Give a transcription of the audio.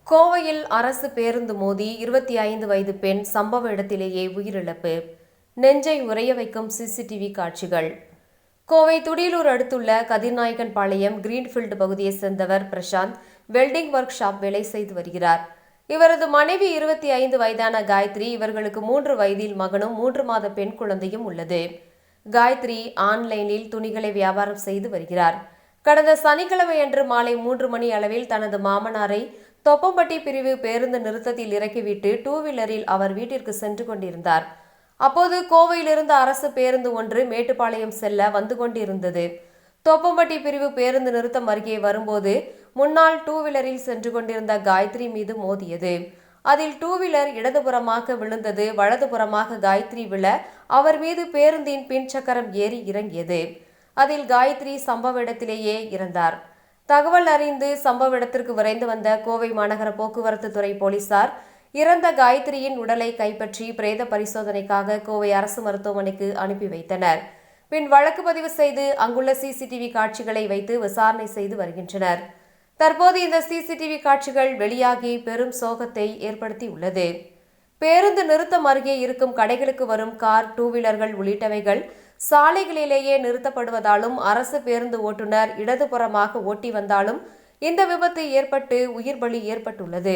கோவையில் அரசு பேருந்து மோதி 25 வயது பெண் சம்பவ இடத்திலேயே உயிரிழப்பு. நெஞ்சை உறைய வைக்கும் சிசிடிவி காட்சிகள். கோவை துடியலூர் அடுத்துள்ள கதிர்நாயக்கன்பாளையம் கிரீன்ஃபீல்டு பகுதியைச் சேர்ந்தவர் பிரசாந்த் வெல்டிங் ஒர்க் ஷாப் வேலை செய்து வருகிறார். இவரது மனைவி 25 வயதான காயத்ரி. இவர்களுக்கு 3 வயதில் மகனும் 3 மாத பெண் குழந்தையும் உள்ளது. காயத்ரி ஆன்லைனில் துணிகளை வியாபாரம் செய்து வருகிறார். கடந்த சனிக்கிழமையன்று மாலை 3 மணி அளவில் தனது மாமனாரை தொப்பம்பட்டி பிரிவு பேருந்து நிறுத்தத்தில் இறக்கிவிட்டு 2 வீலரில் அவர் வீட்டிற்கு சென்று கொண்டிருந்தார். அப்போது கோவையிலிருந்து அரசு பேருந்து ஒன்று மேட்டுப்பாளையம் செல்ல வந்து கொண்டிருந்தது. தொப்பம்பட்டி பிரிவு பேருந்து நிறுத்தம் அருகே வரும்போது முன்னால் 2 வீலரில் சென்று கொண்டிருந்த காயத்ரி மீது மோதியது. அதில் 2 வீலர் இடதுபுறமாக விழுந்தது. வலதுபுறமாக காயத்ரி விழ அவர் மீது பேருந்தின் பின் சக்கரம் ஏறி இறங்கியது. அதில் காயத்ரி சம்பவ இடத்திலேயே இறந்தார். தகவல் அறிந்து சம்பவ இடத்திற்கு விரைந்து வந்த கோவை மாநகர போக்குவரத்து துறை போலீசார் இறந்த காயத்ரியின் உடலை கைப்பற்றி பிரேத பரிசோதனைக்காக கோவை அரசு மருத்துவமனைக்கு அனுப்பி வைத்தனர். பின் வழக்கு பதிவு செய்து அங்குள்ள சிசிடிவி காட்சிகளை வைத்து விசாரணை செய்து வருகின்றனர். தற்போது இந்த சிசிடிவி காட்சிகள் வெளியாகி பெரும் சோகத்தை ஏற்படுத்தியுள்ளது. பேருந்து நிறுத்தம் அருகே இருக்கும் கடைகளுக்கு வரும் கார், 2 வீலர்கள் உள்ளிட்டவைகள் சாலைகளிலேயே நிறுத்தப்படுவதாலும் அரசு பேருந்து ஓட்டுநர் இடதுபுறமாக ஓட்டி வந்தாலும் இந்த விபத்து ஏற்பட்டு உயிர் பலி ஏற்பட்டுள்ளது.